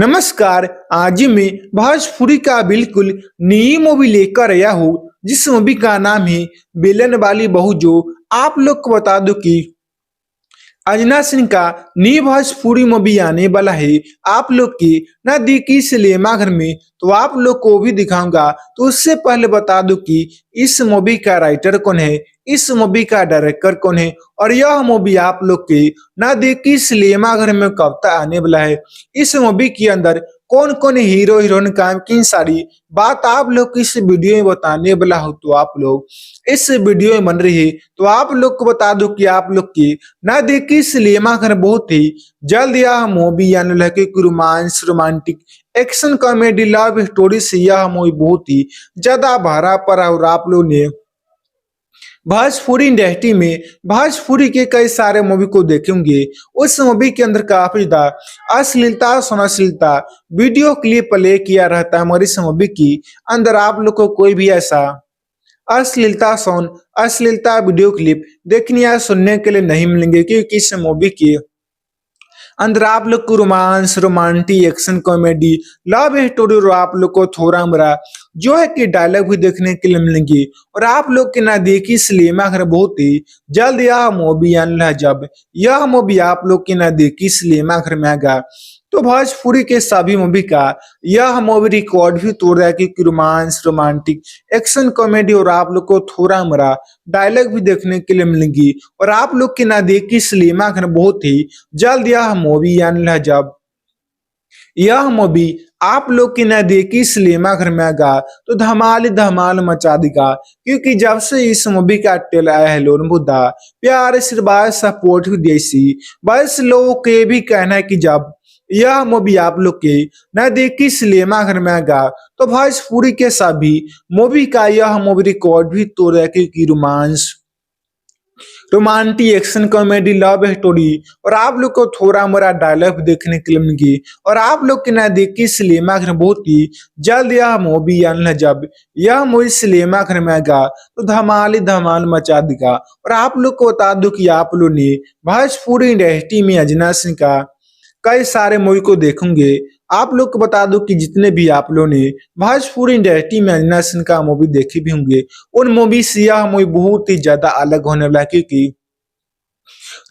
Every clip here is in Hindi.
नमस्कार। आज मैं भोजपुरी का बिल्कुल नई मूवी लेकर आया हूँ जिस मूवी का नाम है बेलन वाली बहू। जो आप लोग को बता दूं कि अंजना सिंह का नई भोजपुरी मूवी आने वाला है आप लोग की ना देखी सिनेमा घर में, तो आप लोग को भी दिखाऊंगा। तो उससे पहले बता दूं कि इस मूवी का राइटर कौन है, इस मूवी का डायरेक्टर कौन है और यह मूवी आप लोग के ना देखी सिनेमा घर में कब तक आने वाला है। इस मूवी के अंदर कौन कौन हीरो हीरोइन काम की सारी बात आप लोग को इस वीडियो में बताने वाला हो। तो आप लोग इस वीडियो में बन रही है, तो आप लोग को बता दो कि आप लोग की ना देखी सिनेमा घर बहुत ही जल्द यह मूवी आने वाला है, क्योंकि romance romantic action comedy love story से यह मूवी बहुत ही ज्यादा भरा पड़ा और आप लोग ने भोजपुरी इंडस्ट्री में भोजपुरी के कई सारे मूवी को देखेंगे। उस मूवी के अंदर काफी ज्यादा अश्लीलता सनाश्लीलता वीडियो क्लिप प्ले किया रहता है, मगर इस मूवी की अंदर आप लोग को कोई भी ऐसा अश्लीलता सॉन्ग अश्लीलता वीडियो क्लिप देखने या सुनने के लिए नहीं मिलेंगे, क्योंकि इस मूवी की अंदर आप लोग को romance romantic action comedy love story और आप लोग को थोड़ा मोरा जो है कि डायलॉग भी देखने के लिए मिलेंगे। और आप लोग के ना देखी सिनेमा घर बहुत ही जल्द यह मूवी आने वाला है। जब यह मूवी आप लोग के ना देखी सिनेमा घर में आएगा तो भोजपुरी के सभी मूवी का यह मूवी रिकॉर्ड भी तोड़ रहा है, क्योंकि रोमांस रोमांटिक एक्शन कॉमेडी और आप लोग को थोड़ा मोरा डायलॉग भी देखने के लिए मिलेंगी। और आप लोग के ना देखी सिनेमा घर बहुत ही जल्द यह मूवी आने वाला है। जब यह मूवी आप लोग की ना देखी सिनेमा घर में आएगा तो धमाल धमाल मचा देगा, क्योंकि जब से इस मूवी का ट्रेलर आया है लोन बुद्धा प्यार आशीर्वाद सपोर्ट भी देसी बस लोगों के भी कहना है कि जब यह मूवी आप लोग के ना देखी सिनेमा घर में आएगा तो भोजपुरी के सभी मूवी का यह मूवी रिकॉर्ड भी तोड़ है, क्योंकि romance romantic action comedy love story और आप लोग को थोड़ा मोरा डायलॉग देखने के लिए मिलेंगे। और आप लोग के ना देखी सिनेमा घर बहुत ही जल्द यह मूवी आने है। जब यह मूवी सिनेमा घर में आएगा तो धमाल ही धमाल मचा देगा। और आप लोग को बता दो कि आप लोग ने भोजपुरी इंडस्ट्री में अंजना सिंह का कई सारे मूवी को देखेंगे। आप लोग को बता दो कि जितने भी आप लोगों ने भोजपुरी इंडस्ट्री में अंजना सिंह का मूवी देखे भी होंगे, उन मूवी से यह मूवी बहुत ही ज्यादा अलग होने वाला है, क्योंकि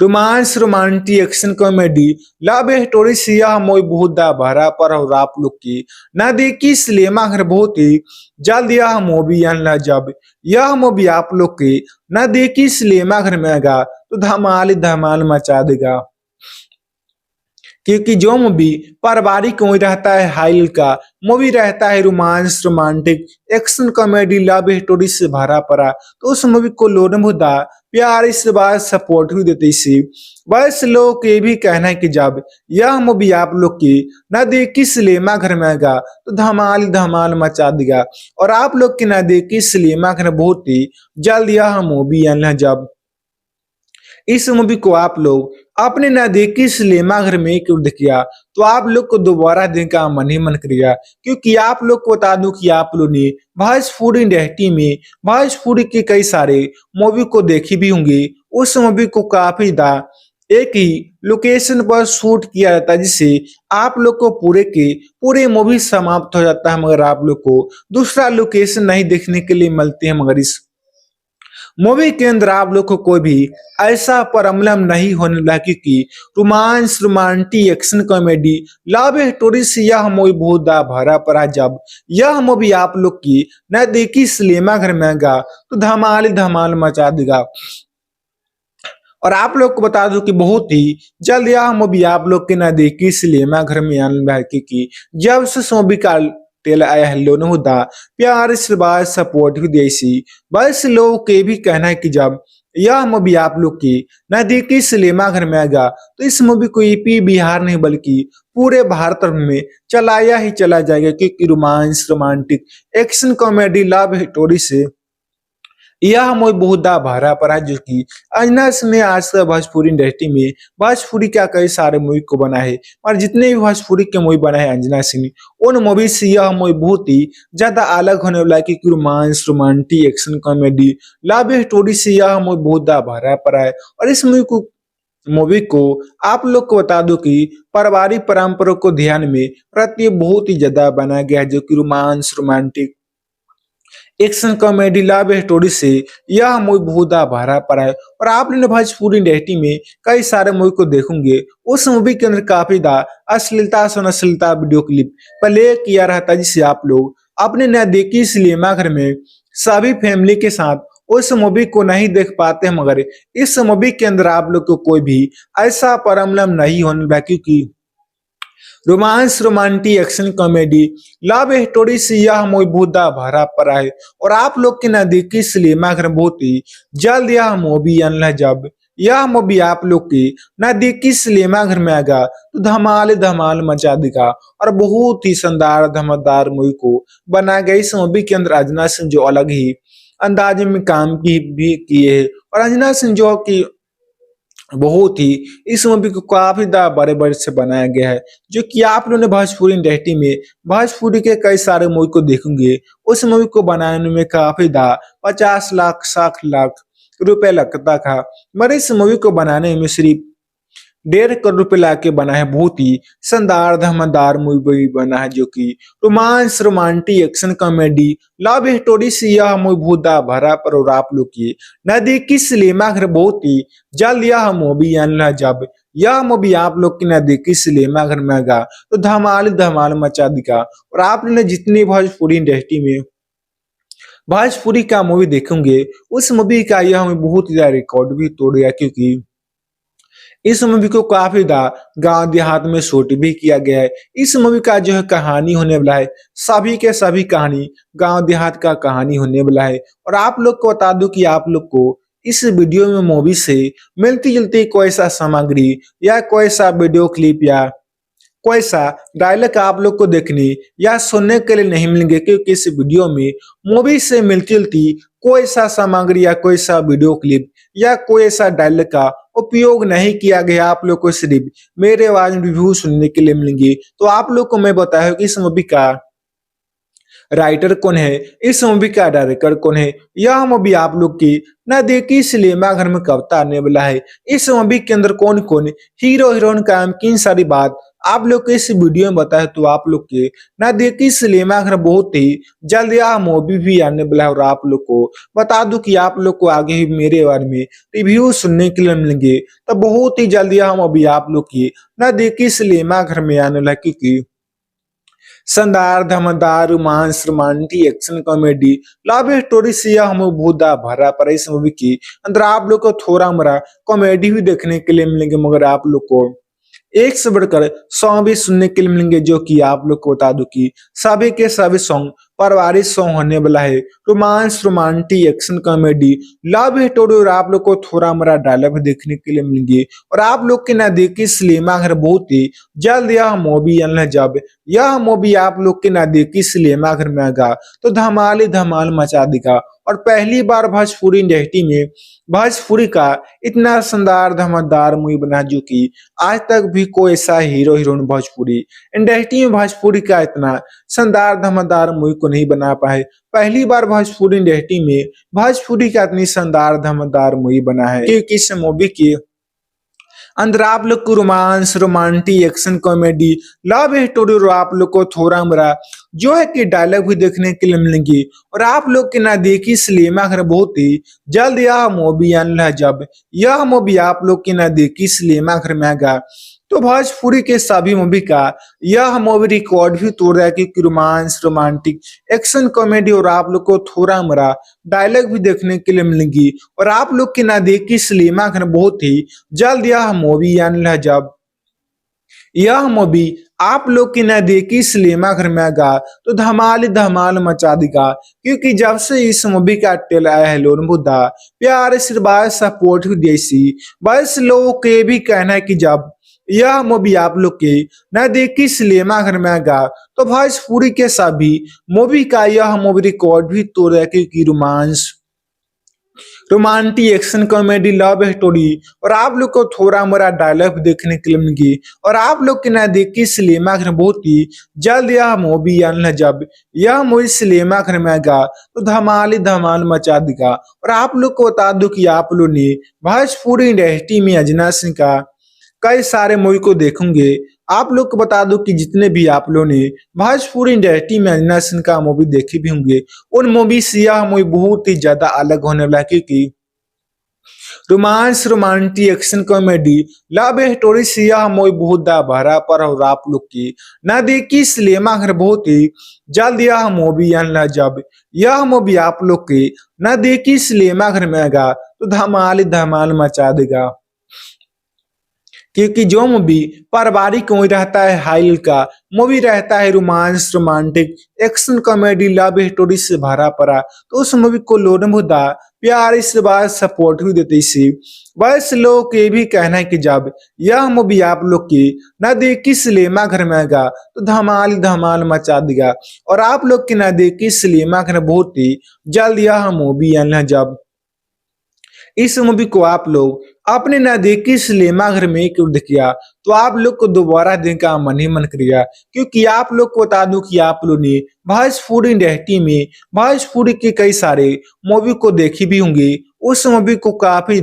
romance romantic action comedy love story से यह मूवी बहुत ज्यादा भरा पर और आप लोग की ना देखी सिनेमा घर बहुत ही जल्द यह मूवी आने वाला है। जब यह मूवी आप लोग के ना देखी सिनेमा घर में आएगा तो धमाल ही धमाल मचा देगा, क्योंकि जो मूवी पारिवारिक मूवी रहता है हाइल का मूवी रहता है romance romantic action comedy love story से भरा पड़ा, तो उस मूवी को लोग मुद्दा प्यार इस बात सपोर्ट भी देते इसी बस लोगों के भी कहना है कि जब यह मूवी आप लोग की ना देखी सिनेमा घर में आएगा तो धमाल धमाल मचा देगा। और आप लोग की ना देखी सिनेमा घर बहुत ही जल्द यह मूवी आने है। जब इस मूवी को आप लोग अपने ना देखी सिनेमा घर में क्यों देखिया तो आप लोग को दोबारा देखने का मन ही मन करेगा, क्योंकि आप लोग को बता दूं कि आप लोग ने भोजपुरी इंडस्ट्री में भोजपुरी के कई सारे मूवी को देखी भी होंगे। उस मूवी को काफी एक ही लोकेशन पर शूट किया जाता है, जिससे आप लोग को पूरे के पूरे मूवी समाप्त हो जाता है, मगर आप लोग को दूसरा लोकेशन नहीं देखने के लिए मिलते हैं। मगर इस मूवी के अंदर आप लोग को कोई भी ऐसा प्रॉब्लम नहीं होने लगा, क्योंकि romance romantic action comedy love story से यह मूवी बहुत भरा पड़ा। जब यह मूवी आप लोग की न देखी सिनेमा घर में आएगा तो धमाल ही धमाल मचा देगा। और आप लोग को बता दूं कि बहुत ही जल्द यह मूवी आप लोग के ना देखी सिनेमा घर में आने वाला है, क्योंकि जब से मूवी का ट्रेलर आया है लोन होता प्यार आशीर्वाद सपोर्ट भी देसी बस लोगों के भी कहना है कि जब यह मूवी आप लोग की ना देखी सिनेमा घर में आएगा तो इस मूवी को यूपी बिहार नहीं बल्कि पूरे भारत में चलाया ही चला जाएगा, क्योंकि romance romantic action comedy love story से यह मूवी बहुत भरा पड़ा है। जो कि अंजना सिंह ने आज तक भोजपुरी इंडस्ट्री में भोजपुरी का कई सारे मूवी को बना है, और जितने भी भोजपुरी के मूवी बना है अंजना सिंह ने उन मूवी से यह मूवी बहुत ही ज्यादा अलग होने वाला है, क्योंकि romance romantic action comedy love story से यह मूवी बहुत भरा पड़ा है। और इस मूवी को मूवी को आप लोग को बता दूं कि पारिवारिक परंपरा को ध्यान में रखते हुए बहुत ही ज्यादा बनाया गया है, जो कि romance, romantic, action, comedy, love story से यह मूवी बहुत भरा पड़ा है। और आपने भोजपुरी इंडस्ट्री में कई सारे मूवी को देखोगे, उस मूवी के अंदर काफी अश्लीलता अश्लीलता वीडियो क्लिप प्ले किया रहता है, जिसे आप लोग अपने नजदीकी सिनेमा घर में सभी फैमिली के साथ उस मूवी को नहीं देख पाते हैं। मगर इस मूवी के अंदर आप लोग को कोई भी ऐसा प्रॉब्लम नहीं होने वाला, क्योंकि romance, romantic, action, comedy, love story से यह मूवी बहुत भरा पड़ा है। और आप लोग के नजदीकी सिनेमा घर बहुत ही जल्द यह मूवी आने वाला है। जब यह मूवी आप लोग के नजदीकी सिनेमा घर में आएगा तो धमाल धमाल मचा देगा और बहुत ही शानदार धमाकेदार मूवी को बनाया गया। इस मूवी के अंदर अजना सिंह जो अलग ही अंदाज में काम की भी किए है, और अंजना सिंह जो की बहुत ही इस मूवी को काफी बड़े बड़े से बनाया गया है, जो कि आप लोगों ने भोजपुरी इंडस्ट्री में भोजपुरी के कई सारे मूवी को देखेंगे। उस मूवी को बनाने में काफी 50 लाख 60 लाख रुपए लगता था, मगर इस मूवी को बनाने में सिर्फ 1.5 करोड़ रुपए लाके बना है। बहुत ही शानदार धमाकेदार मूवी बना है, जो कि romance, romantic, action, comedy, love story से यह मूवी बहुत भरा पर। और आप लोग की नजदीकी सिनेमा घर बहुत ही जल्द यह मूवी आने वाला है। जब यह मूवी आप लोग के नजदीकी सिनेमा घर में आएगा तो धमाल धमाल मचा देगा। और आपने जितनी भोजपुरी इंडस्ट्री में भोजपुरी का मूवी देखेंगे, उस मूवी का यह मूवी बहुत ज्यादा रिकॉर्ड भी तोड़ गया, क्योंकि इस मूवी को काफी गांव देहात में शूट भी किया गया है। इस मूवी का जो है कहानी होने वाला है, सभी के सभी कहानी गांव देहात का कहानी होने वाला है। और आप लोग को बता दूं कि आप लोग को इस वीडियो में मूवी से मिलती जुलती कोई सा सामग्री या कोई सा वीडियो क्लिप या कोई सा डायलॉग आप लोग को देखने या सुनने के लिए नहीं मिलेंगे, क्योंकि इस वीडियो में मूवी से मिलती जुलती कोई सा सामग्री या कोई सा वीडियो क्लिप या कोई ऐसा डायलॉग का उपयोग नहीं किया गया। आप लोग को सिर्फ मेरे आवाज में रिव्यू सुनने के लिए मिलेंगे। तो आप लोग को मैं बताया कि इस मूवी का राइटर कौन है, इस मूवी का डायरेक्टर कौन है, यह मूवी आप लोग की नजदीकी सिनेमा घर में कब आने वाला है, इस मूवी के अंदर कौन कौन हीरो हीरोइन का किन सारी बात आप लोग को इस वीडियो में बताए। तो आप लोग के नजदीकी सिनेमा घर बहुत ही जल्द यह मूवी भी आने वाला है। और आप लोग को बता दूं कि आप लोग को आगे ही मेरे बारे में रिव्यू सुनने के लिए मिलेंगे, तो बहुत ही जल्द यह मूवी आप लोग की नजदीकी सिनेमा घर में आने वाला है, क्योंकि शानदार धमाकेदार romance, romantic, action, comedy, love story से यह हमें बहुत भरा पड़ा। इस मूवी की अंदर आप लोग को थोड़ा मोड़ा कॉमेडी भी देखने के लिए मिलेंगे, मगर आप लोग को एक से बढ़कर सॉन्ग भी सुनने के लिए मिलेंगे, जो कि आप लोग को बता दूं कि सभी के सभी सॉन्ग पारिवारिक सॉन्ग होने वाला है। Romance, romantic, action, comedy, love story, और आप लोग को थोड़ा मोड़ा डायलॉग भी देखने के लिए मिलेंगे। और आप लोग के नजदीकी सिनेमा घर बहुत ही जल्द यह मूवी आने, जब यह मूवी आप लोग के नजदीकी सिनेमा घर में आएगा तो धमाल ही धमाल मचा देगा। और पहली बार भोजपुरी इंडस्ट्री में भोजपुरी का इतना शानदार धमाकेदार मूवी बना, जो कि आज तक भी कोई ऐसा हीरो हीरोइन भोजपुरी इंडस्ट्री में भोजपुरी का इतना शानदार धमाकेदार मूवी को नहीं बना पाए। पहली बार भोजपुरी इंडस्ट्री में भोजपुरी का इतनी शानदार धमाकेदार मूवी बना है, क्योंकि इस मूवी की अंदर आप लोग को romance, romantic, action, comedy, love story, और आप लोग को थोड़ा मोड़ा जो है कि डायलॉग भी देखने के लिए मिलेंगे। और आप लोग के नजदीकी सिनेमा घर बहुत ही जल्द यह मूवी आने वाला है। जब यह मूवी आप लोग के नजदीकी सिनेमा घर में आएगा तो भोजपुरी के सभी मूवी का यह मूवी रिकॉर्ड भी तोड़ रहा है, क्योंकि रोमांस, रोमांटिक, एक्शन, कॉमेडी, और आप लोग को थोड़ा मोड़ा डायलॉग भी देखने के लिए मिलेंगी। और आप लोग के नजदीकी सिनेमा घर बहुत ही जल्द यह मूवी आने वाला है। जब यह मूवी आप लोग की नजदीकी सिनेमा घर में आएगा तो धमाल ही धमाल मचा देगा, क्योंकि जब से इस मूवी का ट्रेलर आया है लोन बुद्धा प्यार आशीर्वाद सपोर्ट भी देसी, बस लोगों के भी कहना है कि जब यह मूवी आप लोग के नजदीकी सिनेमा घर में आएगा तो भोजपुरी के सभी मूवी का यह मूवी रिकॉर्ड भी तोड़ है, क्योंकि romance, romantic action comedy love story और आप लोग को थोड़ा मोरा डायलॉग देखने के लिए मिलेंगे और आप लोग के नजदीकी सिनेमा घर बहुत ही जल्द यह मूवी आने जब यह मूवी सिनेमा घर में आएगा तो धमाल ही धमाल मचा देगा। और आप लोग को बता दूं कि आप लोग ने भोजपुरी इंडस्ट्री में अजना सिंह का कई सारे मूवी को देखेंगे। आप लोग को बता दूं कि जितने भी आप लोगों ने भोजपुरी इंडस्ट्री में अजना सिंह का मूवी देखे भी होंगे उन मूवी से यह मूवी बहुत ही ज्यादा अलग होने वाला है, क्योंकि romance romantic action comedy love story से यह मूवी बहुत दा भरा पर और आप लोग की न देखी सिनेमा घर बहुत ही जल्द यह मूवी आना जब यह मूवी आप लोग के न देखी सिनेमा घर में आएगा तो धमाल ही धमाल मचा देगा। क्योंकि जो मूवी पारिवारिक मूवी रहता है हाइल का मूवी रहता है romance romantic action comedy love story से भरा पड़ा तो उस मूवी को लोग मुद्दा प्यार इस बार सपोर्ट भी देते इसी वैसे लोग ये भी कहना है कि जब यह मूवी आप लोग की न देखी सिनेमा घर में आएगा तो धमाल धमाल मचा देगा। और आप लोग की न देखी सिनेमा घर बहुत ही जल्द यह मूवी आना जब इस मूवी को आप लोग अपने नजदीकी सिनेमा घर में क्यों देखिया तो आप लोग को दोबारा देखने का मन ही मन करेगा। क्योंकि आप लोग को बता दूं कि आप लोग ने भोजपुरी इंडस्ट्री में भोजपुरी के कई सारे मूवी को देखी भी होंगी। उस मूवी को काफी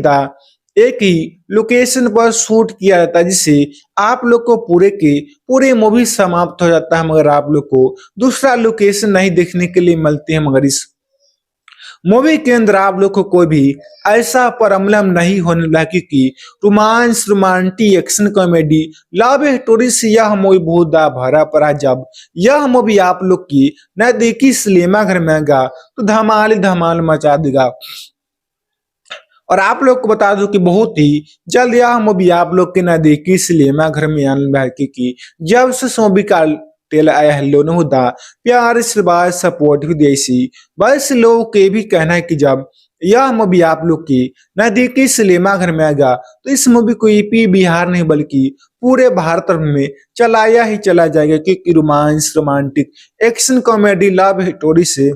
एक ही लोकेशन पर शूट किया जाता है जिससे आप लोग को पूरे के पूरे मूवी समाप्त हो जाता है, मगर आप लोग को दूसरा लोकेशन नहीं देखने के लिए मिलते हैं। मगर इस मूवी के अंदर आप लोग को कोई भी ऐसा प्रॉब्लम नहीं होने लगा, क्योंकि romance romantic action comedy love story से यह मूवी बहुत भरा पड़ा जब यह मूवी आप लोग की न देखी सिनेमा घर में आएगा तो धमाल ही धमाल मचा देगा। और आप लोग को बता दूं कि बहुत ही जल्द यह मूवी आप लोग के न देखी सिनेमा घर में आने वाला है, क्योंकि जब से मूवी का टेल आया है लोन होता प्यार इस बार सपोर्ट भी देसी बस लोगों के भी कहना है कि जब यह मूवी आप लोग की नजदीकी सिनेमा घर में आएगा तो इस मूवी को यूपी बिहार नहीं बल्कि पूरे भारत में चलाया ही चला जाएगा। क्योंकि romance romantic action comedy love story से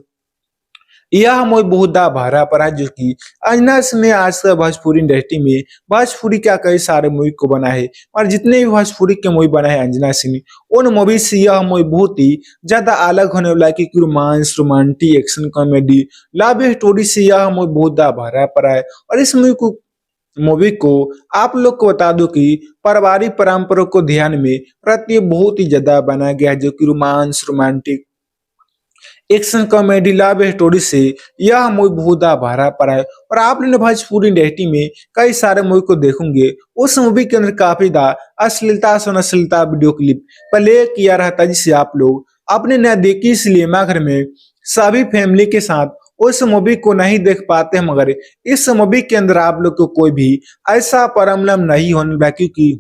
यह मूवी बहुत भरा पड़ा है, जो कि अजनस में आज तक भोजपुरी इंडस्ट्री में भोजपुरी का कई सारे मूवी को बना है और जितने भी भोजपुरी के मूवी बना है अंजना सिंह ने उन मूवी से यह मूवी बहुत ही ज्यादा अलग होने वाला है। क्योंकि romance romantic action comedy love story से यह मूवी बहुत भरा पड़ा है। और इस मूवी को आप लोग को बता दो कि पारिवारिक परंपरा को ध्यान में रखते बहुत ही ज्यादा बनाया गया है, जो कि romance romantic action comedy love story से यह मूवी बहुत भरा पड़ा है। और आप लोग भोजपुरी इंडस्ट्री में कई सारे मूवी को देखोगे उस मूवी के अंदर काफी अश्लीलता अश्लीलता वीडियो क्लिप प्ले किया रहता है, जिससे आप लोग अपने नजदीकी सिनेमा घर में सभी फैमिली के साथ उस मूवी को नहीं देख पाते हैं। मगर इस मूवी के अंदर आप लोग को कोई भी ऐसा प्रॉब्लम नहीं होने लगा, क्योंकि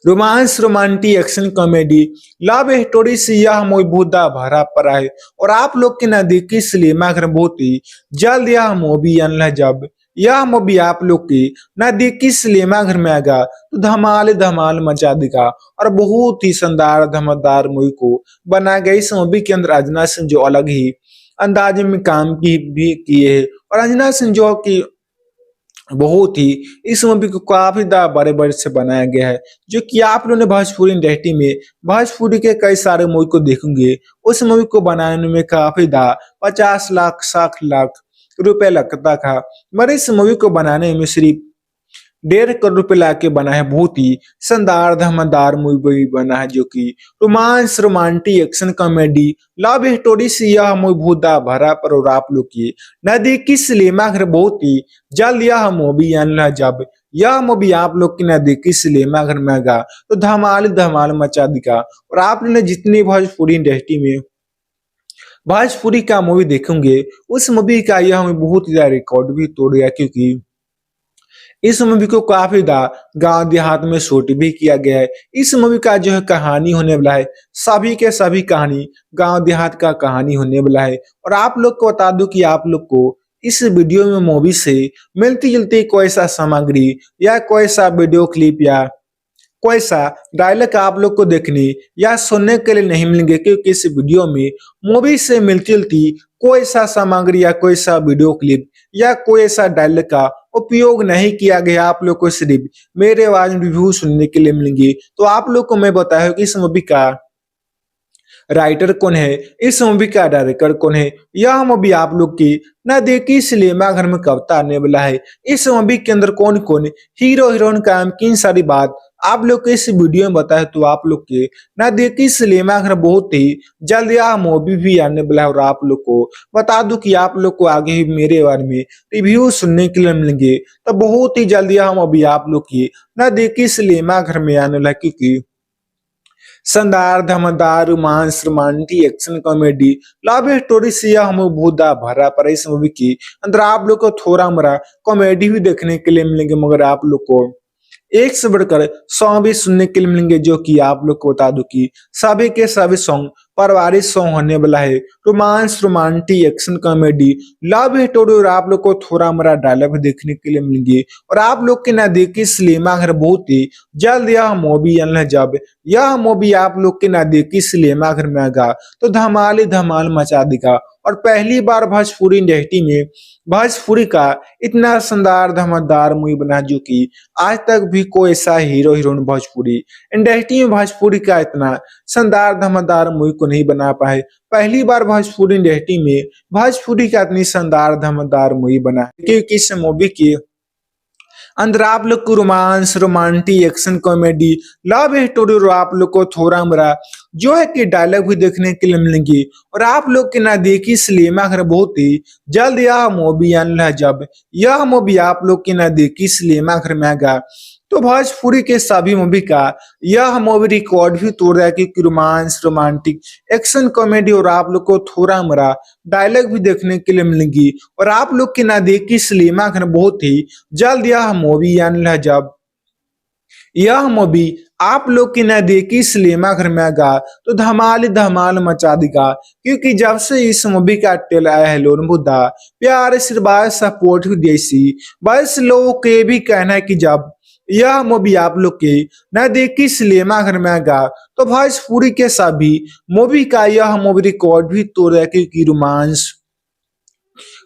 romance romantic action comedy love story से यह मूवी बहुत भरा पड़ा है। और आप लोग के नजदीकी सिनेमा घर बहुत ही जल्द यह मूवी आना जब यह मूवी आप लोग की नजदीकी सिनेमा घर में आएगा तो धमाल धमाल मचा देगा। और बहुत ही शानदार धमाकेदार मूवी को बनाया गया। इस मूवी के अंदर अंजना सिंह जो अलग ही अंदाज में काम की भी किए है और अंजना सिंह जो की बहुत ही इस मूवी को काफी बड़े बड़े से बनाया गया है, जो कि आप लोगों ने भोजपुरी इंडस्ट्री में भोजपुरी के कई सारे मूवी को देखेंगे उस मूवी को बनाने में काफी 50 लाख 60 लाख रुपए लगता था। मगर इस मूवी को बनाने में सिर्फ 1.5 करोड़ रुपए लाके बना है। बहुत ही शानदार धमाकेदार मूवी बना है, जो कि romance romantic action comedy love story से यह मूवी बहुत भरा पर और आप लोग की नजदीकी सिनेमा घर बहुत ही जल्द यह मूवी आना जब यह मूवी आप लोग की नजदीकी सिनेमा घर में आएगा तो धमाल धमाल मचा देगा। और आप लोग ने जितनी भोजपुरी इंडस्ट्री में भोजपुरी का मूवी देखेंगे उस मूवी का यह मूवी बहुत ज्यादा रिकॉर्ड भी तोड़ गया, क्योंकि इस मूवी को काफी गांव देहात में शूट भी किया गया है। इस मूवी का जो है कहानी होने वाला है सभी के सभी कहानी गांव देहात का कहानी होने वाला है। और आप लोग को बता दूं कि आप लोग को इस वीडियो में मूवी से मिलती जुलती कोई सा सामग्री या कोई सा वीडियो क्लिप या कोई सा डायलॉग आप लोग को देखने या सुनने के लिए नहीं मिलेंगे, क्योंकि इस वीडियो में मूवी से मिलती जुलती कोई सा सामग्री या कोई सा वीडियो क्लिप या कोई ऐसा डायलॉग का उपयोग नहीं किया गया। आप लोग को सिर्फ मेरे आवाज में रिव्यू सुनने के लिए मिलेंगे। तो आप लोग को मैं बताया कि इस मूवी का राइटर कौन है, इस मूवी का डायरेक्टर कौन है, यह मूवी आप लोग की ना देखी सिनेमा घर में कब आने वाला है, इस मूवी के अंदर कौन कौन हीरो हीरोइन काम की सारी बात आप लोग को इस वीडियो में बताए। तो आप लोग के ना देखी सिनेमा घर बहुत ही जल्द यह मूवी भी आने वाला है। और आप लोग को बता दूं कि आप लोग को आगे ही मेरे बारे में रिव्यू सुनने के लिए मिलेंगे। तो बहुत ही जल्द यह मूवी आप लोग की ना देखी सिनेमा घर में आने वाला है, क्योंकि शानदार धमाकेदार romance romantic action comedy love story से यह हमें बहुत भरा पर इस मूवी की अंदर आप लोग को थोड़ा मोड़ा कॉमेडी भी देखने के लिए मिलेंगे, मगर आप लोग को एक से बढ़कर सॉन्ग भी सुनने के लिए मिलेंगे, जो कि आप लोग को बता दूं कि सभी के सभी सॉन्ग पारिवारिक सॉन्ग होने वाला है। Romance romantic action comedy love story और आप लोग को थोड़ा मोड़ा डायलॉग भी देखने के लिए मिलेंगे। और आप लोग के ना देखी सिनेमा घर बहुत ही जल्द यह मूवी आना है। जब यह मूवी आप लोग के ना देखी सिनेमा घर में आएगा तो धमाल ही धमाल मचा देगा। और पहली बार भोजपुरी इंडस्ट्री में भोजपुरी का इतना शानदार धमाकेदार मूवी बना, जो कि आज तक भी कोई ऐसा हीरो हीरोइन भोजपुरी इंडस्ट्री में भोजपुरी का इतना शानदार धमाकेदार मूवी को नहीं बना पाए। पहली बार भोजपुरी इंडस्ट्री में भोजपुरी का इतनी शानदार धमाकेदार मूवी बना है, क्योंकि इस मूवी की अंदर आप लोग को romance romantic action comedy love story और आप लोग को थोड़ा मोड़ा जो है कि डायलॉग भी देखने के लिए मिलेंगे। और आप लोग के ना देखी सिनेमा घर बहुत ही जल्द यह मूवी आने है। जब यह मूवी आप लोग के ना देखी सिनेमा घर में आएगा तो भोजपुरी के सभी मूवी का यह मूवी रिकॉर्ड भी तोड़ रहा है, क्योंकि रोमांस रोमांटिक एक्शन कॉमेडी और आप लोग को थोड़ा मोड़ा डायलॉग भी देखने के लिए मिलेंगी। और आप लोग के ना देखी सिनेमा घर बहुत ही जल्द यह मूवी आने है। जब यह मूवी आप लोग की ना देखी सिनेमा घर में आएगा तो धमाल ही धमाल मचा देगा, क्योंकि जब से इस मूवी का ट्रेलर आया है लोन बुद्धा प्यार आशीर्वाद सपोर्ट भी देसी बस लोगों के भी कहना है कि जब यह मूवी आप लोग के ना देखी सिनेमा घर में आएगा तो भोजपुरी के सभी मूवी का यह मूवी रिकॉर्ड भी तोड़ है, क्योंकि romance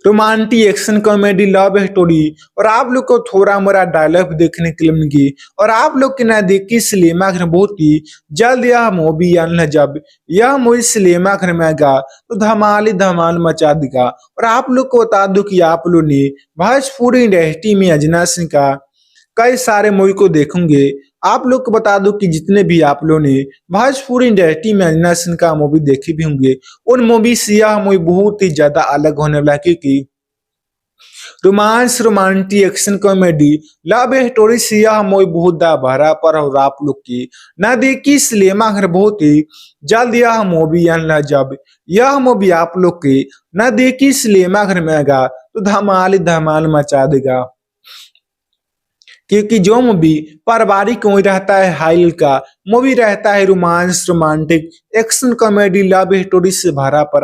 romantic action comedy love story और आप लोग को थोड़ा मोड़ा डायलॉग देखने के लिए मिलेगी। और आप लोग के ना देखी सिनेमा घर बहुत ही जल्द यह मूवी आने है। जब यह मूवी सिनेमा घर में आएगा तो धमाल ही धमाल मचा देगा। और आप लोग को बता दूं कि आप लोग ने भोजपुरी इंडस्ट्री में अजना सिंह का कई सारे मूवी को देखेंगे। आप लोग को बता दूं कि जितने भी आप लोगों ने भोजपुरी इंडस्ट्री में अजना सिंह का मूवी देखे भी होंगे, उन मूवी से यह मूवी बहुत ही ज्यादा अलग होने वाला है, क्योंकि romance romantic action comedy love story से यह मूवी बहुत भरा पर और आप लोग की ना देखी सिनेमा घर बहुत ही जल्द यह मूवी आना। जब यह मूवी आप लोग के ना देखी सिनेमा घर में आएगा तो धमाल ही धमाल मचा देगा, क्योंकि जो मूवी पारिवारिक मूवी रहता है हाई का मूवी रहता है romance romantic action comedy love story से भरा पर